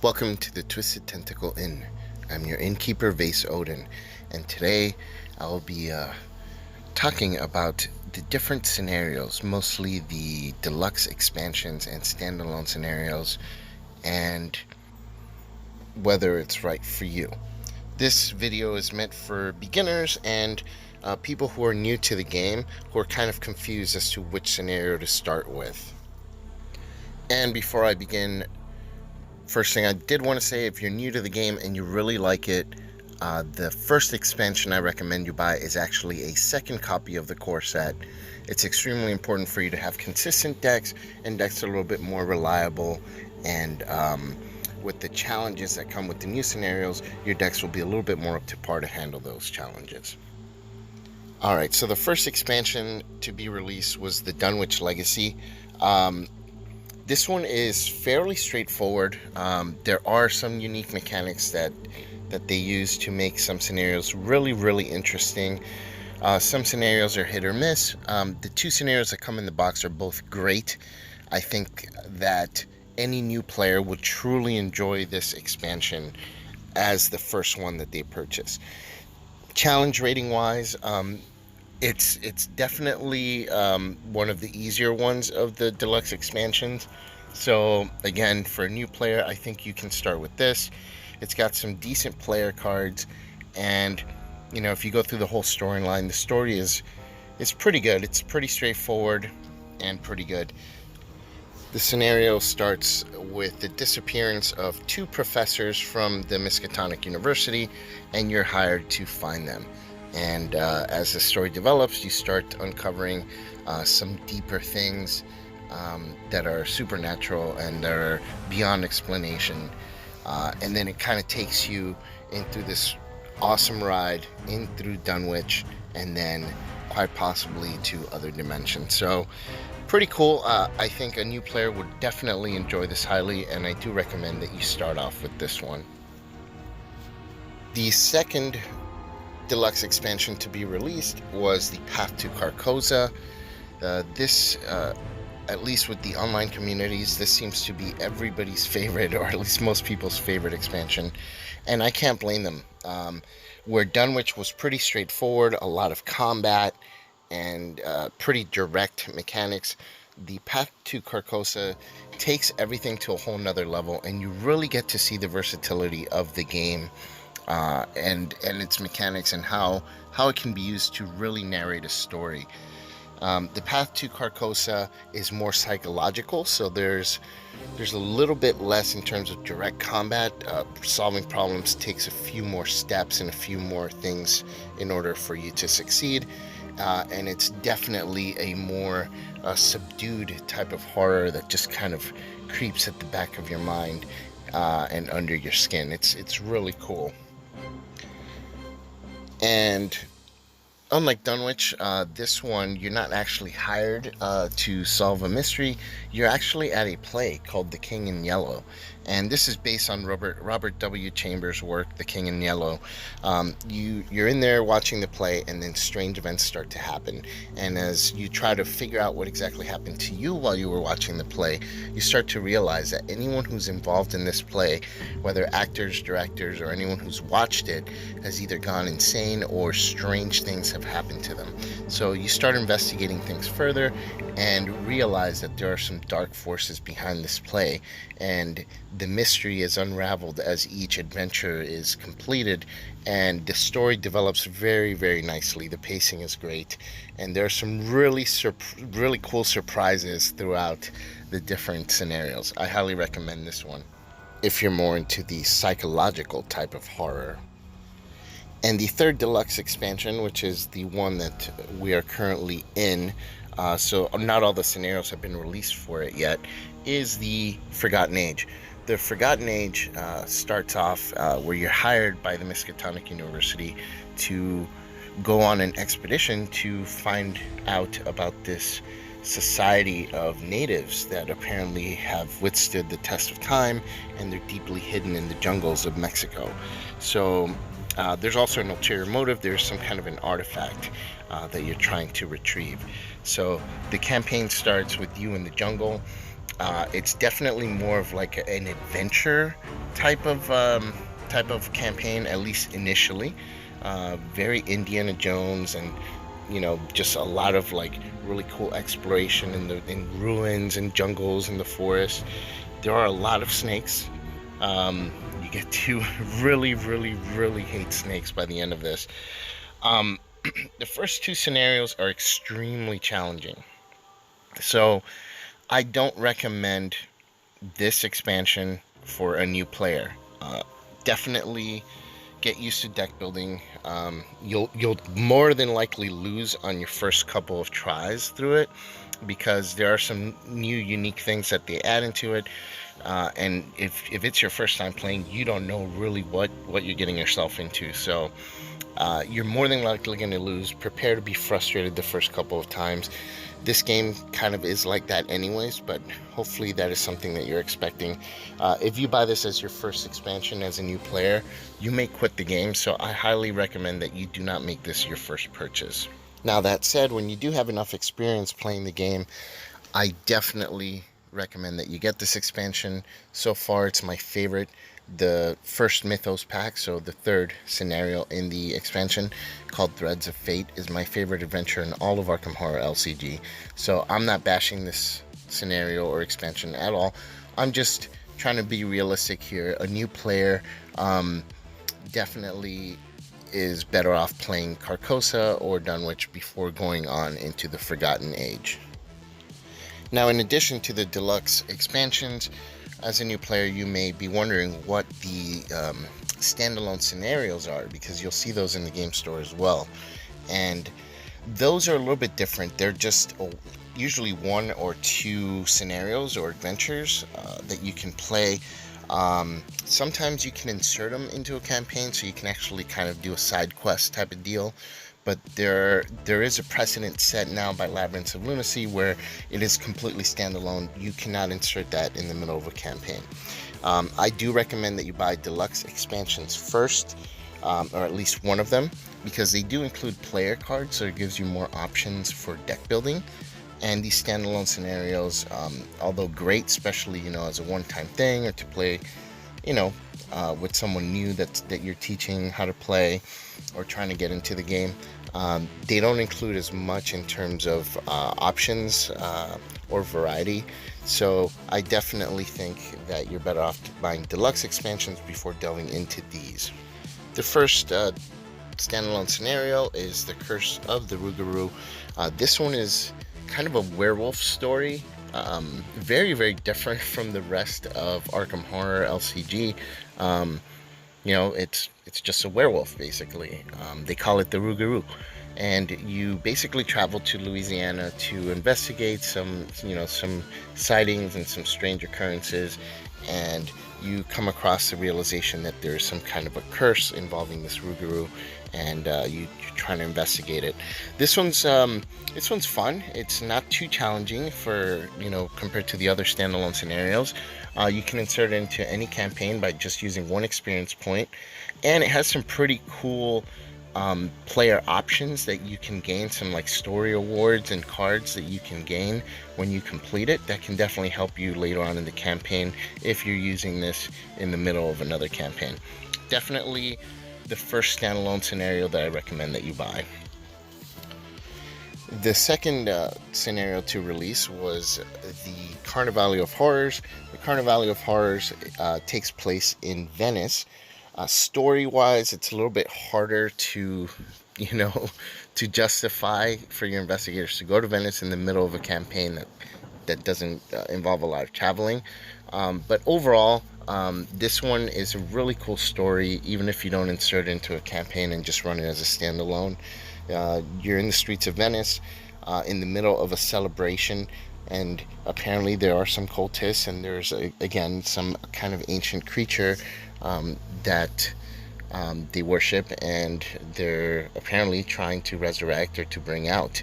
Welcome to the Twisted Tentacle Inn. I'm your Innkeeper Vase Odin, and today I will be talking about the different scenarios, mostly the deluxe expansions and standalone scenarios, and whether it's right for you. This video is meant for beginners and people who are new to the game, who are kind of confused as to which scenario to start with. And before I begin, first thing I did want to say, if you're new to the game and you really like it, the first expansion I recommend you buy is actually a second copy of the core set. It's extremely important for you to have consistent decks, and decks are a little bit more reliable, and with the challenges that come with the new scenarios, your decks will be a little bit more up to par to handle those challenges. Alright, so the first expansion to be released was the Dunwich Legacy. This one is fairly straightforward. There are some unique mechanics that they use to make some scenarios really interesting. Some scenarios are hit or miss. The two scenarios that come in the box are both great. I think that any new player would truly enjoy this expansion as the first one that they purchase. Challenge rating wise, it's definitely one of the easier ones of the deluxe expansions. So again, for a new player, I think you can start with this. It's got some decent player cards, and you know, if you go through the whole storyline, the story is pretty good. It's pretty straightforward and pretty good. The scenario starts with the disappearance of two professors from the Miskatonic University, and you're hired to find them. And as the story develops, you start uncovering some deeper things that are supernatural and that are beyond explanation. And then it kind of takes you in through this awesome ride in through Dunwich, and then quite possibly to other dimensions. So pretty cool. I think a new player would definitely enjoy this highly, and I do recommend that you start off with this one. The second deluxe expansion to be released was the Path to Carcosa. This, at least with the online communities, this seems to be everybody's favorite, or at least most people's favorite expansion, and I can't blame them. Where Dunwich was pretty straightforward, a lot of combat, and pretty direct mechanics, the Path to Carcosa takes everything to a whole nother level, and you really get to see the versatility of the game and its mechanics, and how it can be used to really narrate a story. The Path to Carcosa is more psychological, so there's a little bit less in terms of direct combat. Solving problems takes a few more steps and a few more things in order for you to succeed, and it's definitely a more subdued type of horror that just kind of creeps at the back of your mind and under your skin. It's really cool. And unlike Dunwich, this one, you're not actually hired to solve a mystery. You're actually at a play called The King in Yellow. And this is based on Robert W. Chambers' work, The King in Yellow. You're in there watching the play, and then strange events start to happen. And as you try to figure out what exactly happened to you while you were watching the play, you start to realize that anyone who's involved in this play, whether actors, directors, or anyone who's watched it, has either gone insane or strange things have happened to them. So you start investigating things further and realize that there are some dark forces behind this play, and the mystery is unraveled as each adventure is completed, and the story develops very nicely. The pacing is great, and there are some really cool surprises throughout the different scenarios. I highly recommend this one if you're more into the psychological type of horror. And the third deluxe expansion, which is the one that we are currently in, so not all the scenarios have been released for it yet, is the Forgotten Age. The Forgotten Age starts off where you're hired by the Miskatonic University to go on an expedition to find out about this society of natives that apparently have withstood the test of time, and they're deeply hidden in the jungles of Mexico. So there's also an ulterior motive. There's some kind of an artifact that you're trying to retrieve. So the campaign starts with you in the jungle. It's definitely more of like an adventure type of campaign, at least initially. Very Indiana Jones, and just a lot of like really cool exploration in ruins and jungles and the forest. There are a lot of snakes. You get to really, really, really hate snakes by the end of this. Um, the first two scenarios are extremely challenging, so I don't recommend this expansion for a new player. Definitely get used to deck building. You'll more than likely lose on your first couple of tries through it, because there are some new unique things that they add into it. And if it's your first time playing, you don't know really what you're getting yourself into. So you're more than likely going to lose. Prepare to be frustrated the first couple of times. This game kind of is like that anyways, but hopefully that is something that you're expecting. If you buy this as your first expansion as a new player, you may quit the game, so I highly recommend that you do not make this your first purchase. Now, that said, when you do have enough experience playing the game, I definitely recommend that you get this expansion. So far, it's my favorite. The first Mythos pack, so the third scenario in the expansion, called Threads of Fate, is my favorite adventure in all of Arkham Horror LCG. So I'm not bashing this scenario or expansion at all. I'm just trying to be realistic here. A new player definitely is better off playing Carcosa or Dunwich before going on into the Forgotten Age. Now, in addition to the deluxe expansions, as a new player, you may be wondering what the standalone scenarios are, because you'll see those in the game store as well. And those are a little bit different. They're just usually one or two scenarios or adventures that you can play. Sometimes you can insert them into a campaign, so you can actually kind of do a side quest type of deal. But there is a precedent set now by Labyrinth of Lunacy where it is completely standalone. You cannot insert that in the middle of a campaign. I do recommend that you buy deluxe expansions first, or at least one of them, because they do include player cards, so it gives you more options for deck building. And these standalone scenarios, although great, especially as a one-time thing, or to play with someone new that you're teaching how to play or trying to get into the game, they don't include as much in terms of options or variety. So I definitely think that you're better off buying deluxe expansions before delving into these. The first standalone scenario is the Curse of the Rougarou. This one is kind of a werewolf story. Very, very different from the rest of Arkham Horror LCG. It's just a werewolf, basically. They call it the Rougarou. And you basically travel to Louisiana to investigate some sightings and some strange occurrences, and you come across the realization that there's some kind of a curse involving this Rougarou, and you're trying to investigate it. This one's fun. It's not too challenging for compared to the other standalone scenarios. You can insert it into any campaign by just using one experience point, and it has some pretty cool player options that you can gain, some like story awards and cards that you can gain when you complete it, that can definitely help you later on in the campaign if you're using this in the middle of another campaign. Definitely the first standalone scenario that I recommend that you buy. The second scenario to release was the Carnevale of Horrors. The Carnevale of Horrors takes place in Venice. Story-wise, it's a little bit harder to justify for your investigators to go to Venice in the middle of a campaign that doesn't involve a lot of traveling. But overall, this one is a really cool story, even if you don't insert it into a campaign and just run it as a standalone. You're in the streets of Venice, in the middle of a celebration, and apparently there are some cultists, and there's again some kind of ancient creature that they worship, and they're apparently trying to resurrect or to bring out.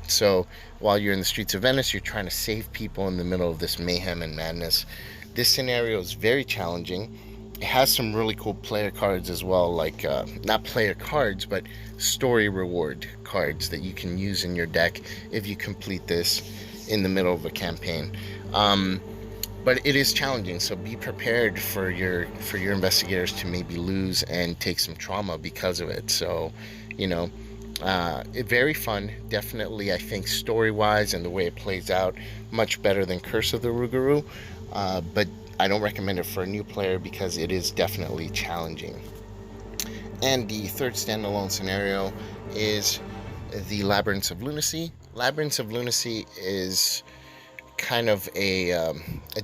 So while you're in the streets of Venice, you're trying to save people in the middle of this mayhem and madness. This scenario is very challenging. It has some really cool player cards as well, like not player cards, but story reward cards that you can use in your deck if you complete this in the middle of a campaign. but it is challenging. So be prepared for your investigators to maybe lose and take some trauma because of it. So, you know, very fun. Definitely, I think story-wise and the way it plays out, much better than Curse of the Rougarou. But I don't recommend it for a new player because it is definitely challenging. And the third standalone scenario is the Labyrinth of Lunacy. Labyrinth of Lunacy is kind of a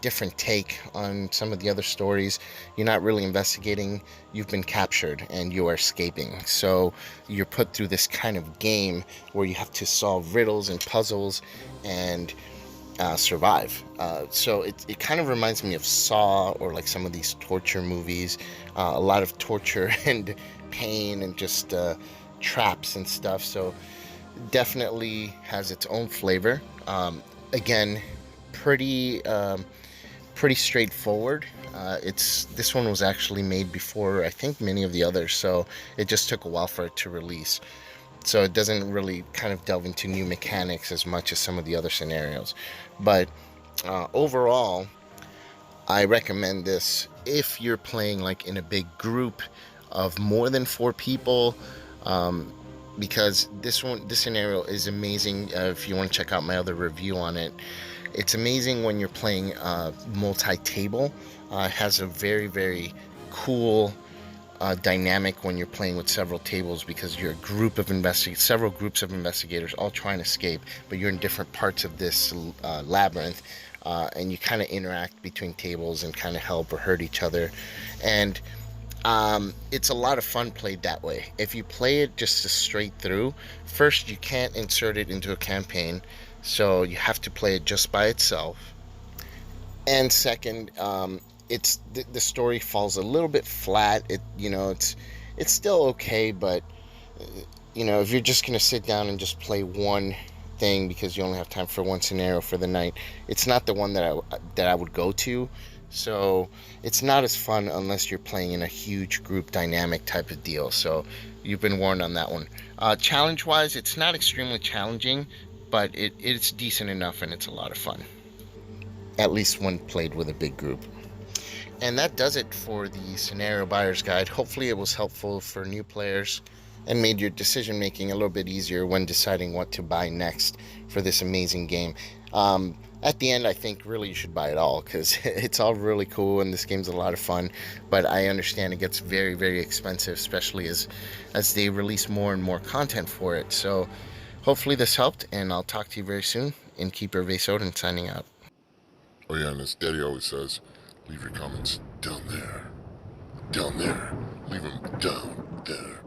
different take on some of the other stories. You're not really investigating, you've been captured and you are escaping. So you're put through this kind of game where you have to solve riddles and puzzles and survive. So it kind of reminds me of Saw or like some of these torture movies. A lot of torture and pain and just traps and stuff. So definitely has its own flavor. Again, pretty straightforward. This one was actually made before I think many of the others, so it just took a while for it to release. So it doesn't really kind of delve into new mechanics as much as some of the other scenarios. But overall, I recommend this if you're playing like in a big group of more than 4 people. Because this scenario is amazing. If you want to check out my other review on it, it's amazing when you're playing multi-table. It has a very, very cool dynamic when you're playing with several tables, because you're several groups of investigators all trying to escape, but you're in different parts of this labyrinth, and you kind of interact between tables and kind of help or hurt each other. And it's a lot of fun played that way. If you play it just straight through, first, you can't insert it into a campaign, so you have to play it just by itself. And second, it's the story falls a little bit flat. It's still okay, but if you're just gonna sit down and just play one thing because you only have time for one scenario for the night, it's not the one that I would go to. So it's not as fun unless you're playing in a huge group dynamic type of deal. So you've been warned on that one. Challenge wise, it's not extremely challenging, but it's decent enough and it's a lot of fun, at least when played with a big group. And that does it for the Scenario Buyer's Guide. Hopefully it was helpful for new players and made your decision making a little bit easier when deciding what to buy next for this amazing game. At the end, I think really you should buy it all, because it's all really cool and this game's a lot of fun. But I understand it gets very, very expensive, especially as they release more and more content for it. So hopefully this helped, and I'll talk to you very soon. Innkeeper Vase Odin signing out. Oh yeah, and as Daddy always says, leave your comments down there. Down there. Leave them down there.